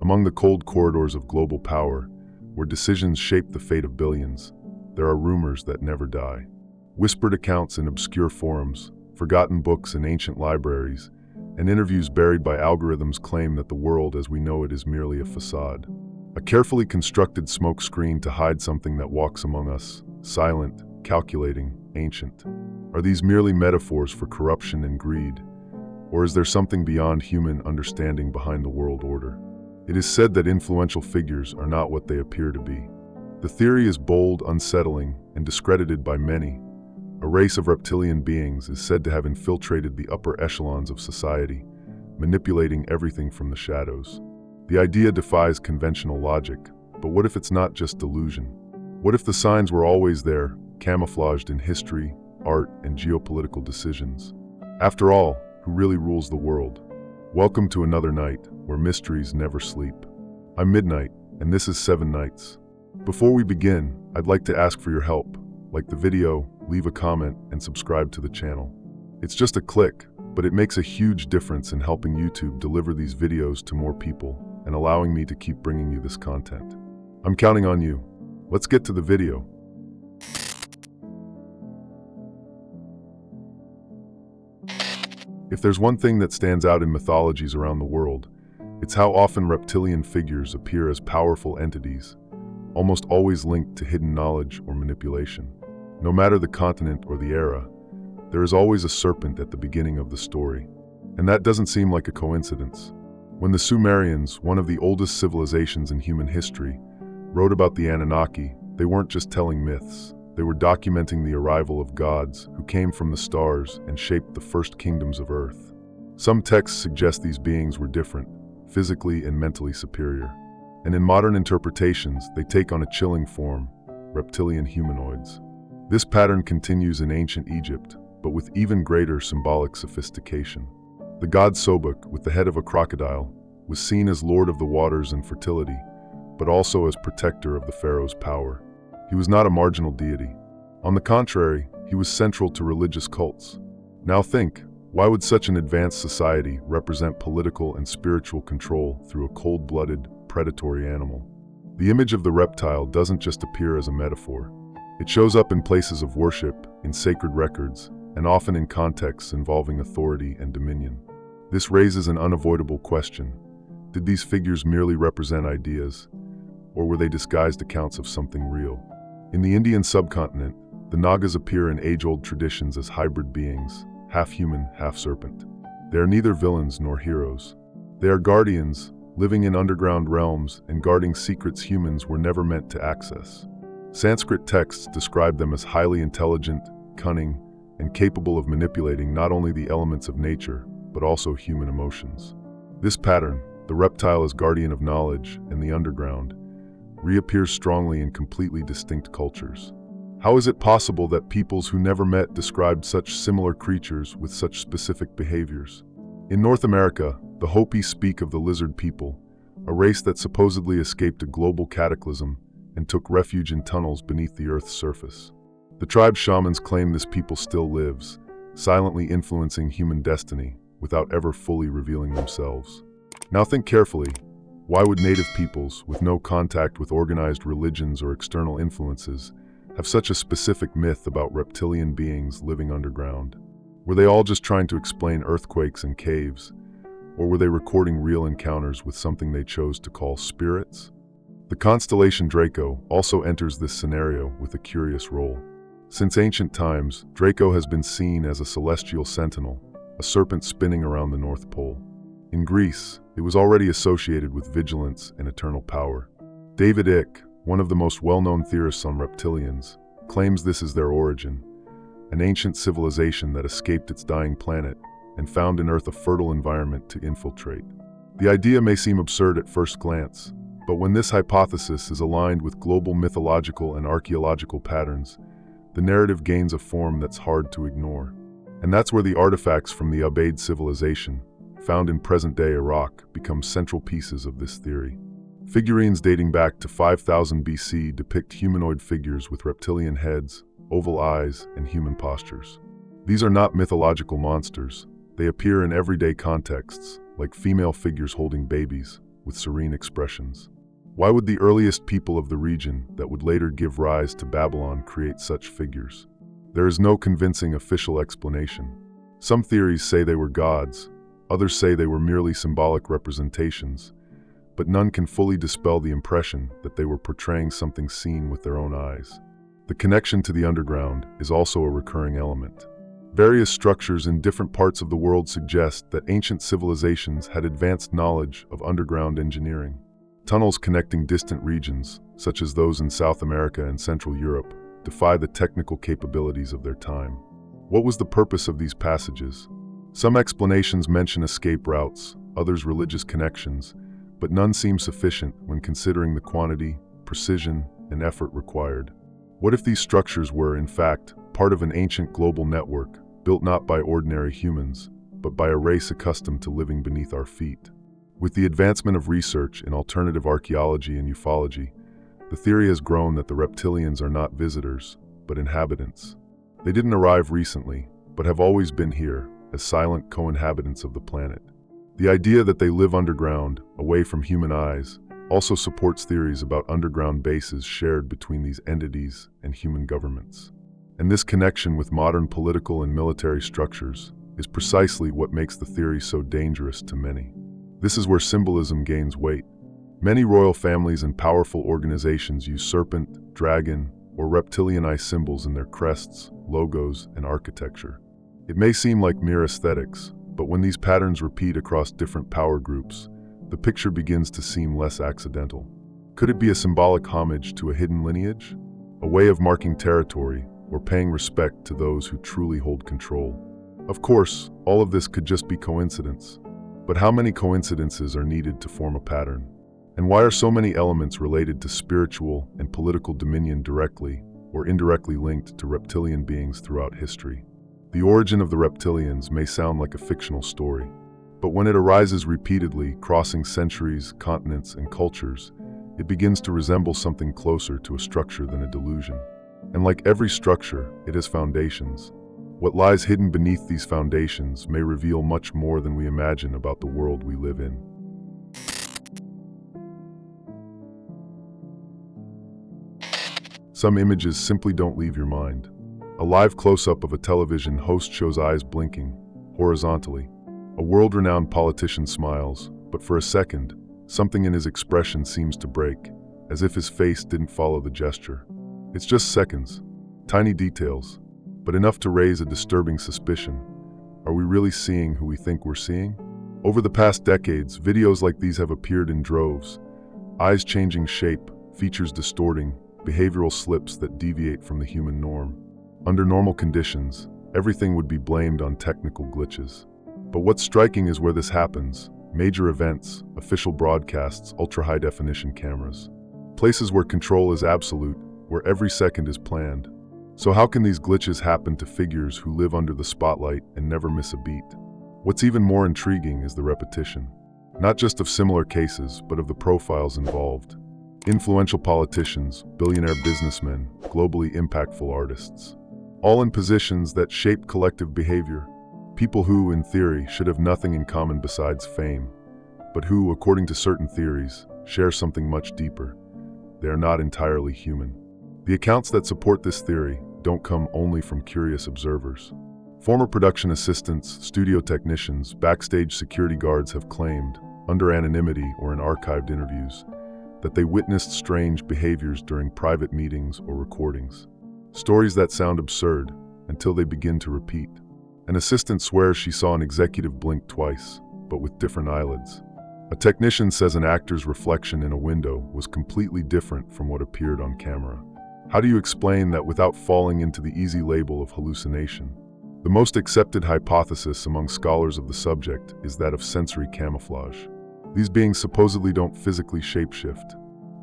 Among the cold corridors of global power, where decisions shape the fate of billions, there are rumors that never die. Whispered accounts in obscure forums, forgotten books in ancient libraries, and interviews buried by algorithms claim that the world as we know it is merely a facade. A carefully constructed smoke screen to hide something that walks among us, silent, calculating, ancient. Are these merely metaphors for corruption and greed? Or is there something beyond human understanding behind the world order? It is said that influential figures are not what they appear to be. The theory is bold, unsettling, and discredited by many. A race of reptilian beings is said to have infiltrated the upper echelons of society, manipulating everything from the shadows. The idea defies conventional logic, but what if it's not just delusion? What if the signs were always there, camouflaged in history, art, and geopolitical decisions? After all, who really rules the world? Welcome to another night, where mysteries never sleep. I'm Midnight, and this is 7 Nights. Before we begin, I'd like to ask for your help. Like the video, leave a comment, and subscribe to the channel. It's just a click, but it makes a huge difference in helping YouTube deliver these videos to more people and allowing me to keep bringing you this content. I'm counting on you. Let's get to the video. If there's one thing that stands out in mythologies around the world, it's how often reptilian figures appear as powerful entities, almost always linked to hidden knowledge or manipulation. No matter the continent or the era, there is always a serpent at the beginning of the story. And that doesn't seem like a coincidence. When the Sumerians, one of the oldest civilizations in human history, wrote about the Anunnaki, they weren't just telling myths. They were documenting the arrival of gods who came from the stars and shaped the first kingdoms of Earth. Some texts suggest these beings were different, physically and mentally superior. And in modern interpretations, they take on a chilling form: reptilian humanoids. This pattern continues in ancient Egypt, but with even greater symbolic sophistication. The god Sobek, with the head of a crocodile, was seen as lord of the waters and fertility, but also as protector of the pharaoh's power. He was not a marginal deity. On the contrary, he was central to religious cults. Now think, why would such an advanced society represent political and spiritual control through a cold-blooded, predatory animal? The image of the reptile doesn't just appear as a metaphor. It shows up in places of worship, in sacred records, and often in contexts involving authority and dominion. This raises an unavoidable question. Did these figures merely represent ideas, or were they disguised accounts of something real? In the Indian subcontinent, the Nagas appear in age-old traditions as hybrid beings, half human, half serpent. They are neither villains nor heroes. They are guardians, living in underground realms and guarding secrets humans were never meant to access. Sanskrit texts describe them as highly intelligent, cunning, and capable of manipulating not only the elements of nature, but also human emotions. This pattern, the reptile as guardian of knowledge and the underground, reappears strongly in completely distinct cultures. How is it possible that peoples who never met described such similar creatures with such specific behaviors? In North America, the Hopi speak of the lizard people, a race that supposedly escaped a global cataclysm and took refuge in tunnels beneath the Earth's surface. The tribe's shamans claim this people still lives, silently influencing human destiny without ever fully revealing themselves. Now think carefully. Why would native peoples, with no contact with organized religions or external influences, have such a specific myth about reptilian beings living underground? Were they all just trying to explain earthquakes and caves? Or were they recording real encounters with something they chose to call spirits? The constellation Draco also enters this scenario with a curious role. Since ancient times, Draco has been seen as a celestial sentinel, a serpent spinning around the North Pole. In Greece, it was already associated with vigilance and eternal power. David Icke, one of the most well-known theorists on reptilians, claims this is their origin, an ancient civilization that escaped its dying planet and found in Earth a fertile environment to infiltrate. The idea may seem absurd at first glance, but when this hypothesis is aligned with global mythological and archaeological patterns, the narrative gains a form that's hard to ignore. And that's where the artifacts from the Ubaid civilization, found in present-day Iraq, become central pieces of this theory. Figurines dating back to 5000 BC depict humanoid figures with reptilian heads, oval eyes, and human postures. These are not mythological monsters. They appear in everyday contexts, like female figures holding babies, with serene expressions. Why would the earliest people of the region that would later give rise to Babylon create such figures? There is no convincing official explanation. Some theories say they were gods, others say they were merely symbolic representations, but none can fully dispel the impression that they were portraying something seen with their own eyes. The connection to the underground is also a recurring element. Various structures in different parts of the world suggest that ancient civilizations had advanced knowledge of underground engineering. Tunnels connecting distant regions, such as those in South America and Central Europe, defy the technical capabilities of their time. What was the purpose of these passages? Some explanations mention escape routes, others religious connections, but none seem sufficient when considering the quantity, precision, and effort required. What if these structures were, in fact, part of an ancient global network, built not by ordinary humans, but by a race accustomed to living beneath our feet? With the advancement of research in alternative archaeology and ufology, the theory has grown that the reptilians are not visitors, but inhabitants. They didn't arrive recently, but have always been here, as silent co-inhabitants of the planet. The idea that they live underground, away from human eyes, also supports theories about underground bases shared between these entities and human governments. And this connection with modern political and military structures is precisely what makes the theory so dangerous to many. This is where symbolism gains weight. Many royal families and powerful organizations use serpent, dragon, or reptilian eye symbols in their crests, logos, and architecture. It may seem like mere aesthetics, but when these patterns repeat across different power groups, the picture begins to seem less accidental. Could it be a symbolic homage to a hidden lineage? A way of marking territory or paying respect to those who truly hold control? Of course, all of this could just be coincidence. But how many coincidences are needed to form a pattern? And why are so many elements related to spiritual and political dominion directly or indirectly linked to reptilian beings throughout history? The origin of the reptilians may sound like a fictional story, but when it arises repeatedly, crossing centuries, continents, and cultures, it begins to resemble something closer to a structure than a delusion. And like every structure, it has foundations. What lies hidden beneath these foundations may reveal much more than we imagine about the world we live in. Some images simply don't leave your mind. A live close-up of a television host shows eyes blinking, horizontally. A world-renowned politician smiles, but for a second, something in his expression seems to break, as if his face didn't follow the gesture. It's just seconds, tiny details, but enough to raise a disturbing suspicion. Are we really seeing who we think we're seeing? Over the past decades, videos like these have appeared in droves. Eyes changing shape, features distorting, behavioral slips that deviate from the human norm. Under normal conditions, everything would be blamed on technical glitches. But what's striking is where this happens: major events, official broadcasts, ultra-high-definition cameras. Places where control is absolute, where every second is planned. So how can these glitches happen to figures who live under the spotlight and never miss a beat? What's even more intriguing is the repetition. Not just of similar cases, but of the profiles involved. Influential politicians, billionaire businessmen, globally impactful artists. All in positions that shape collective behavior. People who, in theory, should have nothing in common besides fame, but who, according to certain theories, share something much deeper. They are not entirely human. The accounts that support this theory don't come only from curious observers. Former production assistants, studio technicians, backstage security guards have claimed, under anonymity or in archived interviews, that they witnessed strange behaviors during private meetings or recordings. Stories that sound absurd until they begin to repeat. An assistant swears she saw an executive blink twice, but with different eyelids. A technician says an actor's reflection in a window was completely different from what appeared on camera. How do you explain that without falling into the easy label of hallucination? The most accepted hypothesis among scholars of the subject is that of sensory camouflage. These beings supposedly don't physically shapeshift.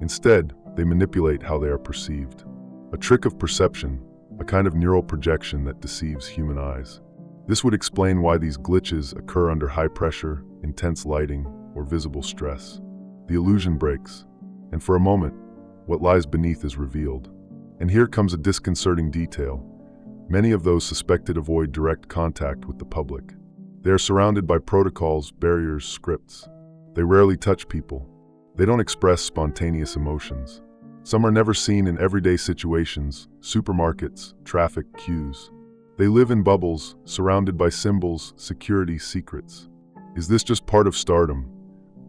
Instead, they manipulate how they are perceived. A trick of perception, a kind of neural projection that deceives human eyes. This would explain why these glitches occur under high pressure, intense lighting, or visible stress. The illusion breaks, and for a moment, what lies beneath is revealed. And here comes a disconcerting detail. Many of those suspected avoid direct contact with the public. They are surrounded by protocols, barriers, scripts. They rarely touch people, They don't express spontaneous emotions. Some are never seen in everyday situations, supermarkets, traffic queues. They live in bubbles, surrounded by symbols, security, secrets. Is this just part of stardom,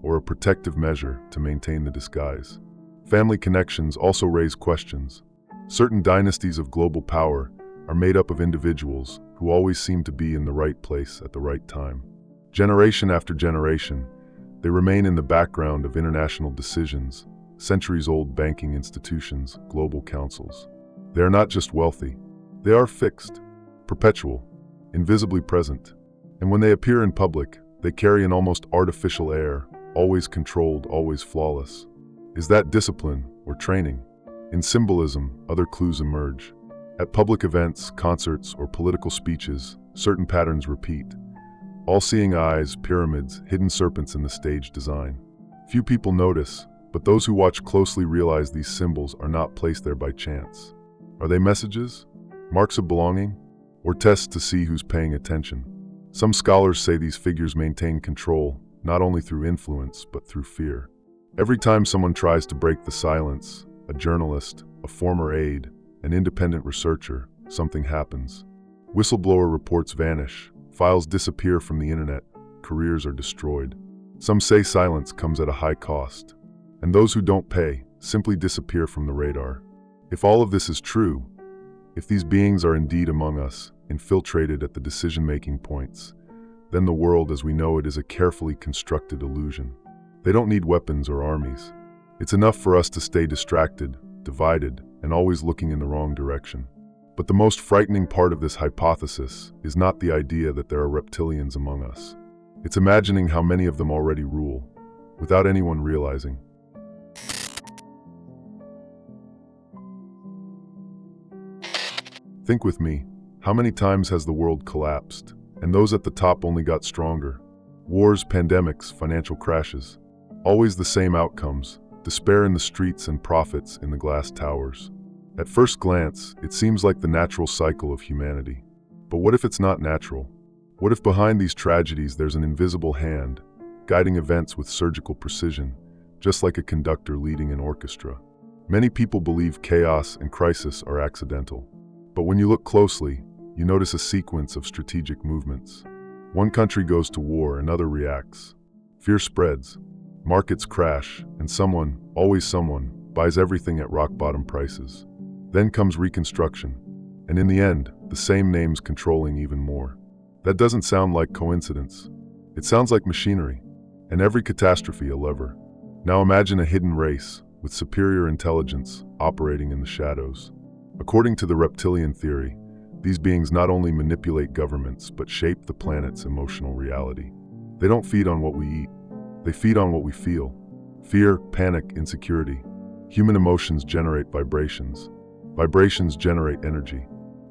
or a protective measure to maintain the disguise? Family connections also raise questions. Certain dynasties of global power are made up of individuals who always seem to be in the right place at the right time. Generation after generation, they remain in the background of international decisions, centuries-old banking institutions, global councils. They are not just wealthy. They are fixed, perpetual, invisibly present. And when they appear in public, they carry an almost artificial air, always controlled, always flawless. Is that discipline or training? In symbolism, other clues emerge. At public events, concerts, or political speeches, certain patterns repeat. All-seeing eyes, pyramids, hidden serpents in the stage design. Few people notice, but those who watch closely realize these symbols are not placed there by chance. Are they messages? Marks of belonging? Or tests to see who's paying attention? Some scholars say these figures maintain control, not only through influence, but through fear. Every time someone tries to break the silence, a journalist, a former aide, an independent researcher, something happens. Whistleblower reports vanish, files disappear from the internet, careers are destroyed. Some say silence comes at a high cost, and those who don't pay simply disappear from the radar. If all of this is true, if these beings are indeed among us, infiltrated at the decision-making points, then the world as we know it is a carefully constructed illusion. They don't need weapons or armies. It's enough for us to stay distracted, divided, and always looking in the wrong direction. But the most frightening part of this hypothesis is not the idea that there are reptilians among us. It's imagining how many of them already rule, without anyone realizing. Think with me, how many times has the world collapsed, and those at the top only got stronger? Wars, pandemics, financial crashes. Always the same outcomes, despair in the streets and profits in the glass towers. At first glance, it seems like the natural cycle of humanity. But what if it's not natural? What if behind these tragedies there's an invisible hand, guiding events with surgical precision, just like a conductor leading an orchestra? Many people believe chaos and crisis are accidental. But when you look closely, you notice a sequence of strategic movements. One country goes to war, another reacts. Fear spreads, markets crash, and someone, always someone, buys everything at rock-bottom prices. Then comes reconstruction, and in the end, the same names controlling even more. That doesn't sound like coincidence. It sounds like machinery, and every catastrophe a lever. Now imagine a hidden race, with superior intelligence, operating in the shadows. According to the reptilian theory, these beings not only manipulate governments, but shape the planet's emotional reality. They don't feed on what we eat. They feed on what we feel. Fear, panic, insecurity. Human emotions generate vibrations. Vibrations generate energy.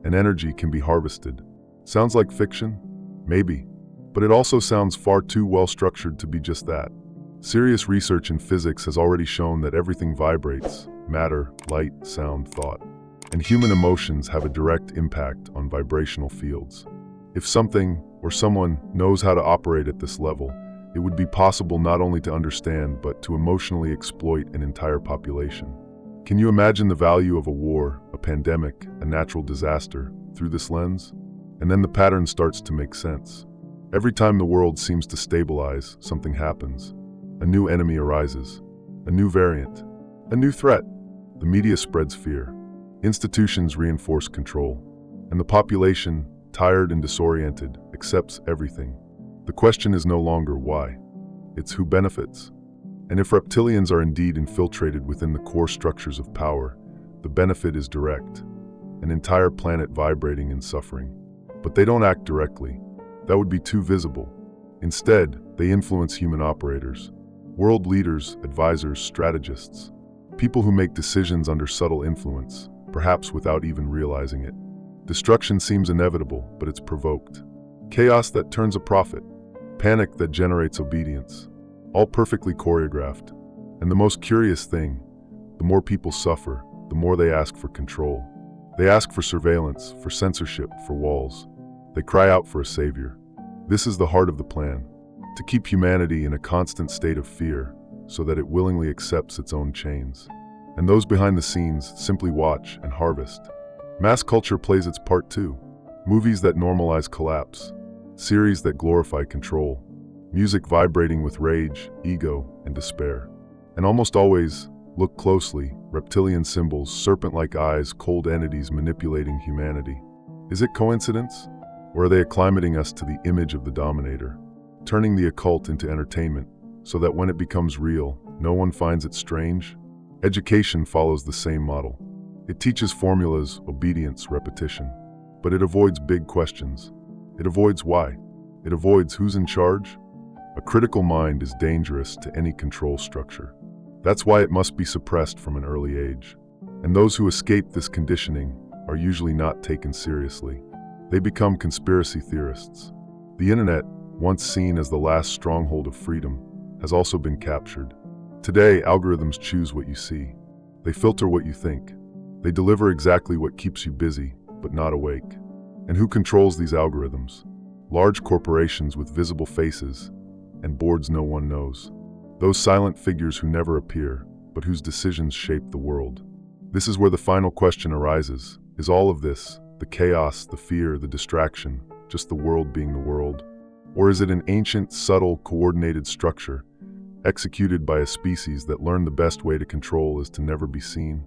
And energy can be harvested. Sounds like fiction? Maybe. But it also sounds far too well structured to be just that. Serious research in physics has already shown that everything vibrates: matter, light, sound, thought. And human emotions have a direct impact on vibrational fields. If something or someone knows how to operate at this level, it would be possible not only to understand, but to emotionally exploit an entire population. Can you imagine the value of a war, a pandemic, a natural disaster through this lens? And then the pattern starts to make sense. Every time the world seems to stabilize, something happens. A new enemy arises, a new variant, a new threat. The media spreads fear. Institutions reinforce control, and the population, tired and disoriented, accepts everything. The question is no longer why, it's who benefits. And if reptilians are indeed infiltrated within the core structures of power, the benefit is direct, an entire planet vibrating and suffering. But they don't act directly. That would be too visible. Instead, they influence human operators, world leaders, advisors, strategists, people who make decisions under subtle influence, perhaps without even realizing it. Destruction seems inevitable, but it's provoked. Chaos that turns a profit. Panic that generates obedience. All perfectly choreographed. And the most curious thing, the more people suffer, the more they ask for control. They ask for surveillance, for censorship, for walls. They cry out for a savior. This is the heart of the plan. To keep humanity in a constant state of fear, so that it willingly accepts its own chains. And those behind the scenes simply watch and harvest. Mass culture plays its part too. Movies that normalize collapse, series that glorify control, music vibrating with rage, ego, and despair. And almost always, look closely, reptilian symbols, serpent-like eyes, cold entities manipulating humanity. Is it coincidence? Or are they acclimating us to the image of the dominator, turning the occult into entertainment, so that when it becomes real, no one finds it strange? Education follows the same model. It teaches formulas, obedience, repetition. But it avoids big questions. It avoids why. It avoids who's in charge. A critical mind is dangerous to any control structure. That's why it must be suppressed from an early age. And those who escape this conditioning are usually not taken seriously. They become conspiracy theorists. The internet, once seen as the last stronghold of freedom, has also been captured. Today, algorithms choose what you see. They filter what you think. They deliver exactly what keeps you busy, but not awake. And who controls these algorithms? Large corporations with visible faces and boards no one knows. Those silent figures who never appear, but whose decisions shape the world. This is where the final question arises. Is all of this, the chaos, the fear, the distraction, just the world being the world? Or is it an ancient, subtle, coordinated structure, executed by a species that learned the best way to control is to never be seen?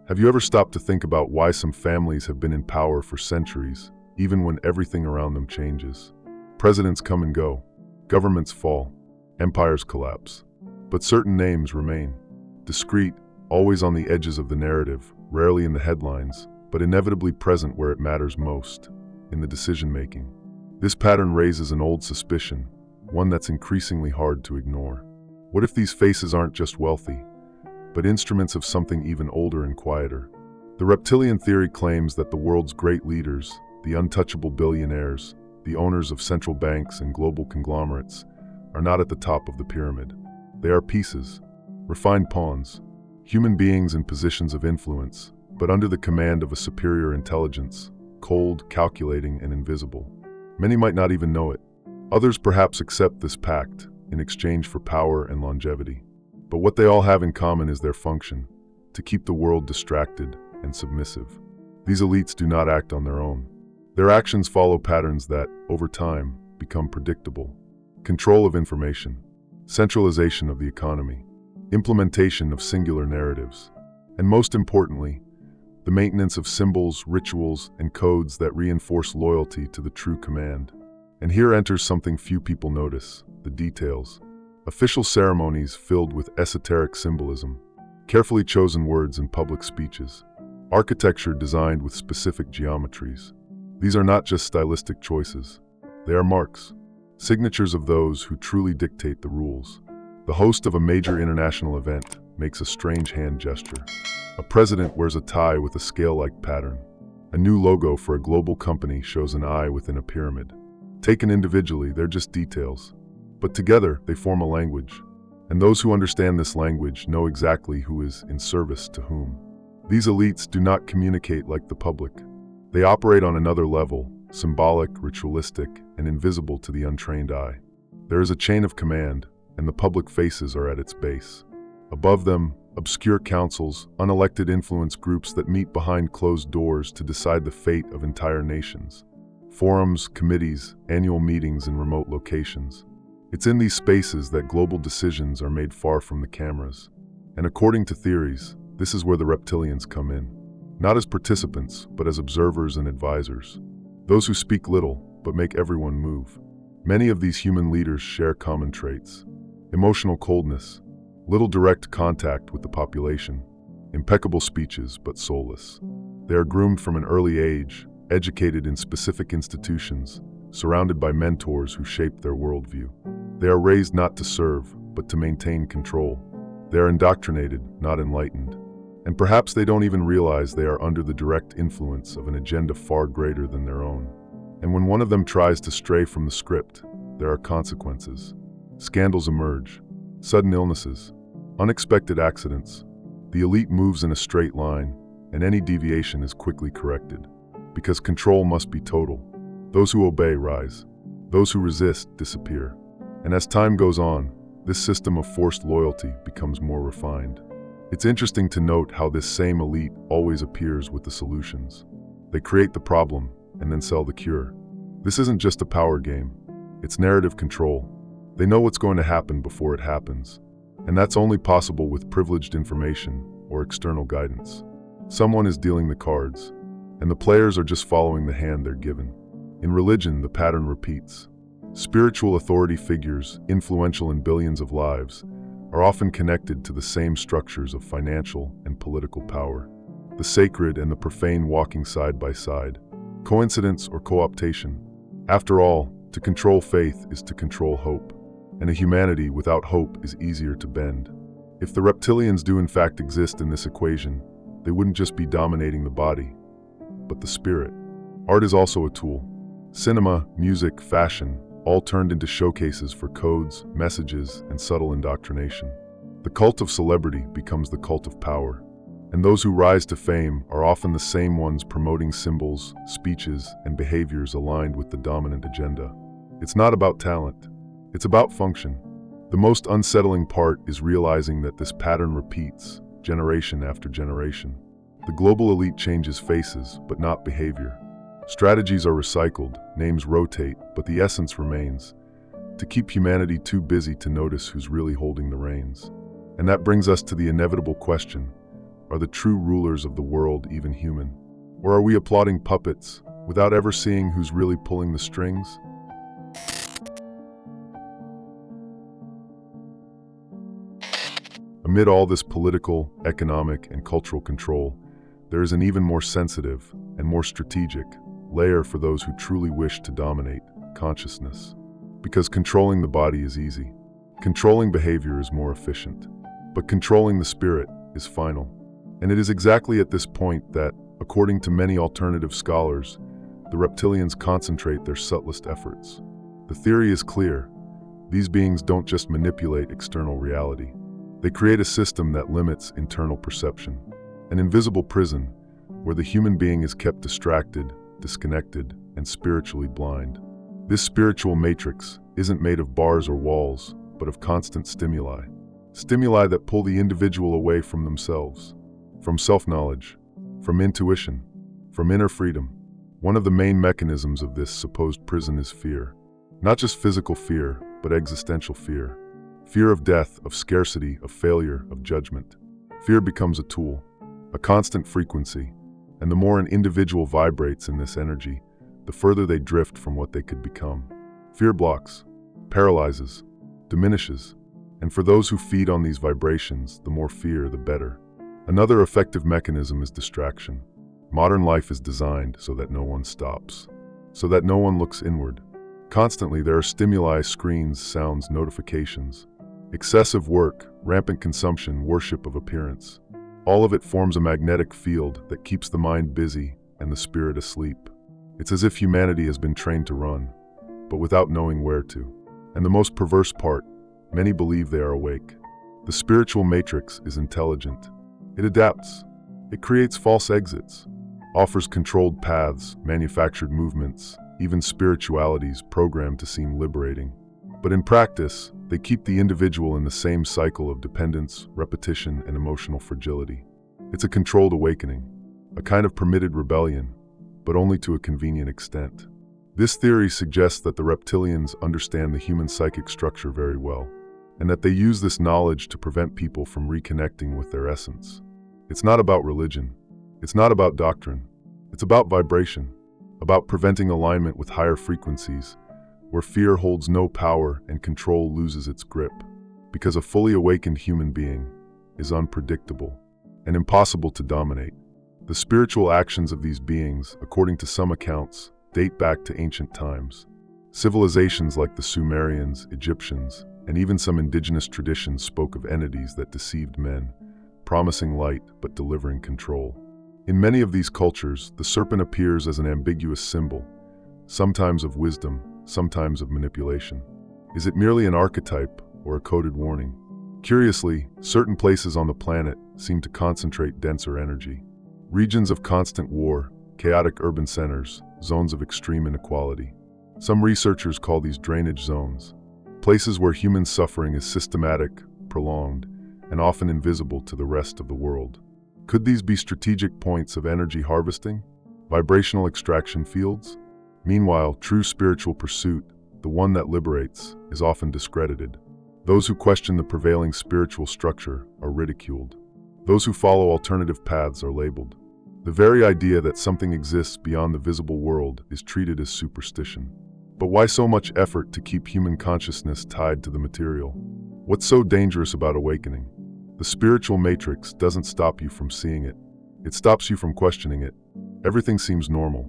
Have you ever stopped to think about why some families have been in power for centuries, even when everything around them changes? Presidents come and go, governments fall, empires collapse, but certain names remain. Discreet, always on the edges of the narrative, rarely in the headlines, but inevitably present where it matters most, in the decision-making. This pattern raises an old suspicion, one that's increasingly hard to ignore. What if these faces aren't just wealthy, but instruments of something even older and quieter? The reptilian theory claims that the world's great leaders, the untouchable billionaires, the owners of central banks and global conglomerates, are not at the top of the pyramid. They are pieces, refined pawns, human beings in positions of influence, but under the command of a superior intelligence, cold, calculating, and invisible. Many might not even know it. Others perhaps accept this pact in exchange for power and longevity. But what they all have in common is their function, to keep the world distracted and submissive. These elites do not act on their own. Their actions follow patterns that, over time, become predictable. Control of information, centralization of the economy, implementation of singular narratives, and most importantly, the maintenance of symbols, rituals, and codes that reinforce loyalty to the true command. And here enters something few people notice: the details. Official ceremonies filled with esoteric symbolism, carefully chosen words in public speeches, architecture designed with specific geometries. These are not just stylistic choices. They are marks, signatures of those who truly dictate the rules. The host of a major international event makes a strange hand gesture. A president wears a tie with a scale-like pattern. A new logo for a global company shows an eye within a pyramid. Taken individually, they're just details. But together, they form a language. And those who understand this language know exactly who is in service to whom. These elites do not communicate like the public. They operate on another level, symbolic, ritualistic, and invisible to the untrained eye. There is a chain of command, and the public faces are at its base. Above them, obscure councils, unelected influence groups that meet behind closed doors to decide the fate of entire nations. Forums, committees, annual meetings in remote locations. It's in these spaces that global decisions are made far from the cameras. And according to theories, this is where the reptilians come in. Not as participants, but as observers and advisors. Those who speak little, but make everyone move. Many of these human leaders share common traits. Emotional coldness, little direct contact with the population, impeccable speeches but soulless. They are groomed from an early age, educated in specific institutions, surrounded by mentors who shape their worldview. They are raised not to serve, but to maintain control. They are indoctrinated, not enlightened. And perhaps they don't even realize they are under the direct influence of an agenda far greater than their own. And when one of them tries to stray from the script, there are consequences. Scandals emerge, sudden illnesses, unexpected accidents. The elite moves in a straight line, and any deviation is quickly corrected. Because control must be total. Those who obey rise. Those who resist disappear. And as time goes on, this system of forced loyalty becomes more refined. It's interesting to note how this same elite always appears with the solutions. They create the problem and then sell the cure. This isn't just a power game. It's narrative control. They know what's going to happen before it happens. And that's only possible with privileged information or external guidance. Someone is dealing the cards, and the players are just following the hand they're given. In religion, the pattern repeats. Spiritual authority figures, influential in billions of lives, are often connected to the same structures of financial and political power. The sacred and the profane walking side by side. Coincidence or co-optation? After all, to control faith is to control hope. And a humanity without hope is easier to bend. If the reptilians do in fact exist in this equation, they wouldn't just be dominating the body, but the spirit. Art is also a tool. Cinema, music, fashion, all turned into showcases for codes, messages, and subtle indoctrination. The cult of celebrity becomes the cult of power. And those who rise to fame are often the same ones promoting symbols, speeches, and behaviors aligned with the dominant agenda. It's not about talent. It's about function. The most unsettling part is realizing that this pattern repeats, generation after generation. The global elite changes faces, but not behavior. Strategies are recycled, names rotate, but the essence remains. To keep humanity too busy to notice who's really holding the reins. And that brings us to the inevitable question: are the true rulers of the world even human? Or are we applauding puppets, without ever seeing who's really pulling the strings? Amid all this political, economic, and cultural control, there is an even more sensitive and more strategic layer for those who truly wish to dominate consciousness. Because controlling the body is easy. Controlling behavior is more efficient. But controlling the spirit is final. And it is exactly at this point that, according to many alternative scholars, the reptilians concentrate their subtlest efforts. The theory is clear. These beings don't just manipulate external reality. They create a system that limits internal perception. An invisible prison where the human being is kept distracted, disconnected, and spiritually blind. This spiritual matrix isn't made of bars or walls, but of constant stimuli. Stimuli that pull the individual away from themselves, from self-knowledge, from intuition, from inner freedom. One of the main mechanisms of this supposed prison is fear. Not just physical fear, but existential fear. Fear of death, of scarcity, of failure, of judgment. Fear becomes a tool, a constant frequency, and the more an individual vibrates in this energy, the further they drift from what they could become. Fear blocks, paralyzes, diminishes, and for those who feed on these vibrations, the more fear, the better. Another effective mechanism is distraction. Modern life is designed so that no one stops, so that no one looks inward. Constantly there are stimuli, screens, sounds, notifications. Excessive work, rampant consumption, worship of appearance. All of it forms a magnetic field that keeps the mind busy and the spirit asleep. It's as if humanity has been trained to run, but without knowing where to. And the most perverse part, many believe they are awake. The spiritual matrix is intelligent. It adapts. It creates false exits, offers controlled paths, manufactured movements, even spiritualities programmed to seem liberating. But in practice, they keep the individual in the same cycle of dependence, repetition, and emotional fragility. It's a controlled awakening, a kind of permitted rebellion, but only to a convenient extent. This theory suggests that the reptilians understand the human psychic structure very well, and that they use this knowledge to prevent people from reconnecting with their essence. It's not about religion. It's not about doctrine. It's about vibration, about preventing alignment with higher frequencies, where fear holds no power and control loses its grip. Because a fully awakened human being is unpredictable and impossible to dominate. The spiritual actions of these beings, according to some accounts, date back to ancient times. Civilizations like the Sumerians, Egyptians, and even some indigenous traditions spoke of entities that deceived men, promising light but delivering control. In many of these cultures, the serpent appears as an ambiguous symbol, sometimes of wisdom, sometimes of manipulation. Is it merely an archetype or a coded warning? Curiously, certain places on the planet seem to concentrate denser energy. Regions of constant war, chaotic urban centers, zones of extreme inequality. Some researchers call these drainage zones, places where human suffering is systematic, prolonged, and often invisible to the rest of the world. Could these be strategic points of energy harvesting? Vibrational extraction fields? Meanwhile, true spiritual pursuit, the one that liberates, is often discredited. Those who question the prevailing spiritual structure are ridiculed. Those who follow alternative paths are labeled. The very idea that something exists beyond the visible world is treated as superstition. But why so much effort to keep human consciousness tied to the material? What's so dangerous about awakening? The spiritual matrix doesn't stop you from seeing it. It stops you from questioning it. Everything seems normal.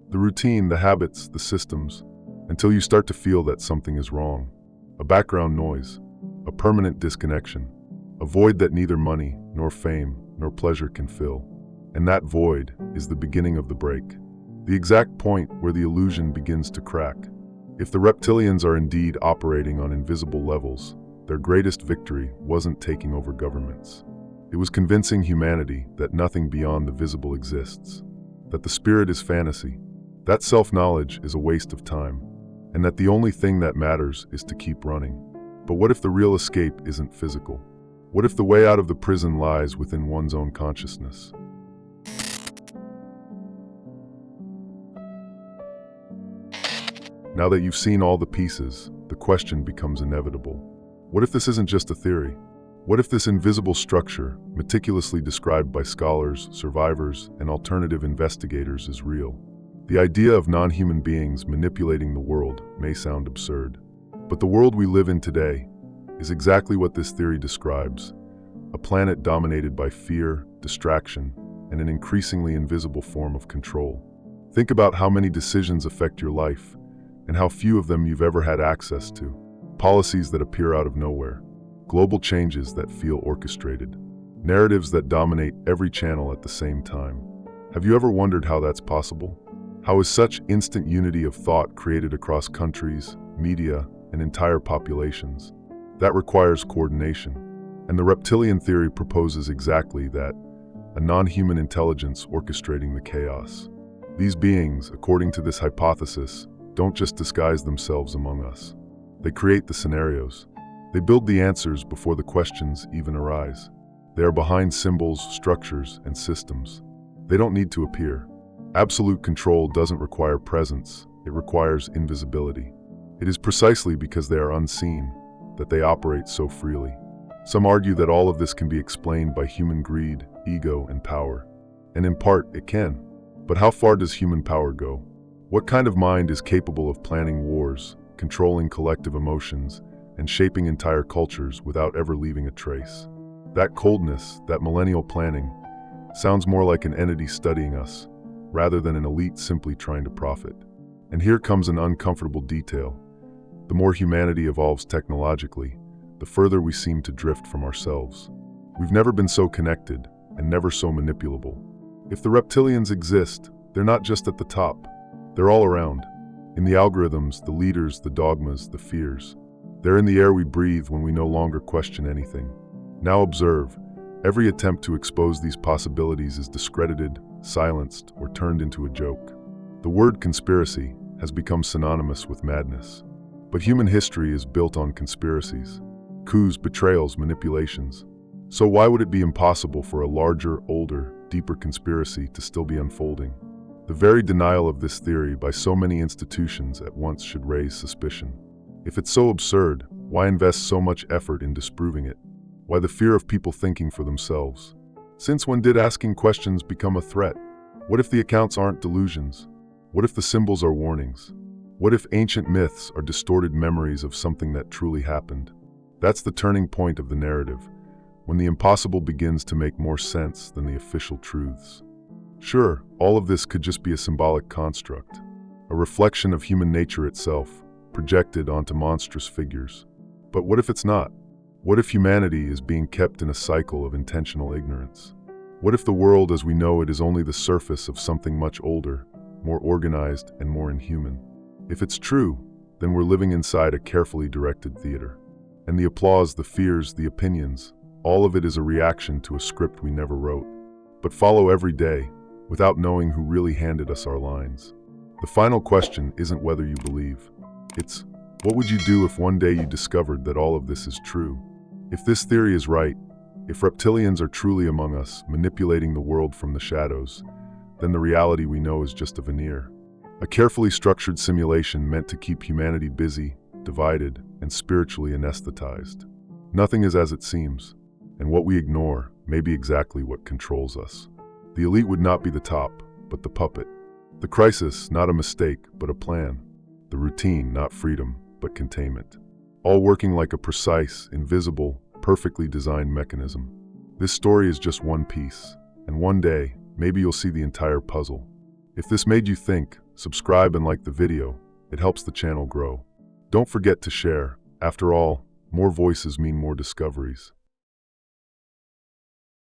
The routine, the habits, the systems, until you start to feel that something is wrong. A background noise, a permanent disconnection, a void that neither money, nor fame, nor pleasure can fill. And that void is the beginning of the break, the exact point where the illusion begins to crack. If the reptilians are indeed operating on invisible levels, their greatest victory wasn't taking over governments. It was convincing humanity that nothing beyond the visible exists, that the spirit is fantasy, that self-knowledge is a waste of time, and that the only thing that matters is to keep running. But what if the real escape isn't physical? What if the way out of the prison lies within one's own consciousness? Now that you've seen all the pieces, the question becomes inevitable. What if this isn't just a theory? What if this invisible structure, meticulously described by scholars, survivors, and alternative investigators, is real? The idea of non-human beings manipulating the world may sound absurd, but the world we live in today is exactly what this theory describes: a planet dominated by fear, distraction, and an increasingly invisible form of control. Think about how many decisions affect your life, and how few of them you've ever had access to. Policies that appear out of nowhere, global changes that feel orchestrated, narratives that dominate every channel at the same time. Have you ever wondered how that's possible? How is such instant unity of thought created across countries, media, and entire populations? That requires coordination. And the reptilian theory proposes exactly that: a non-human intelligence orchestrating the chaos. These beings, according to this hypothesis, don't just disguise themselves among us. They create the scenarios. They build the answers before the questions even arise. They are behind symbols, structures, and systems. They don't need to appear. Absolute control doesn't require presence, it requires invisibility. It is precisely because they are unseen that they operate so freely. Some argue that all of this can be explained by human greed, ego, and power. And in part, it can. But how far does human power go? What kind of mind is capable of planning wars, controlling collective emotions, and shaping entire cultures without ever leaving a trace? That coldness, that millennial planning, sounds more like an entity studying us, rather than an elite simply trying to profit. And here comes an uncomfortable detail. The more humanity evolves technologically, the further we seem to drift from ourselves. We've never been so connected, and never so manipulable. If the reptilians exist, they're not just at the top. They're all around. In the algorithms, the leaders, the dogmas, the fears. They're in the air we breathe when we no longer question anything. Now observe, every attempt to expose these possibilities is discredited, silenced, or turned into a joke. The word conspiracy has become synonymous with madness. But human history is built on conspiracies. Coups, betrayals, manipulations. So why would it be impossible for a larger, older, deeper conspiracy to still be unfolding? The very denial of this theory by so many institutions at once should raise suspicion. If it's so absurd, why invest so much effort in disproving it? Why the fear of people thinking for themselves? Since when did asking questions become a threat? What if the accounts aren't delusions? What if the symbols are warnings? What if ancient myths are distorted memories of something that truly happened? That's the turning point of the narrative, when the impossible begins to make more sense than the official truths. Sure, all of this could just be a symbolic construct, a reflection of human nature itself, projected onto monstrous figures. But what if it's not? What if humanity is being kept in a cycle of intentional ignorance? What if the world as we know it is only the surface of something much older, more organized, and more inhuman? If it's true, then we're living inside a carefully directed theater. And the applause, the fears, the opinions, all of it is a reaction to a script we never wrote, but follow every day, without knowing who really handed us our lines. The final question isn't whether you believe. It's, what would you do if one day you discovered that all of this is true? If this theory is right, if reptilians are truly among us, manipulating the world from the shadows, then the reality we know is just a veneer. A carefully structured simulation meant to keep humanity busy, divided, and spiritually anesthetized. Nothing is as it seems, and what we ignore may be exactly what controls us. The elite would not be the top, but the puppet. The crisis, not a mistake, but a plan. The routine, not freedom, but containment. All working like a precise, invisible, perfectly designed mechanism. This story is just one piece, and one day, maybe you'll see the entire puzzle. If this made you think, subscribe and like the video. It helps the channel grow. Don't forget to share. After all, more voices mean more discoveries.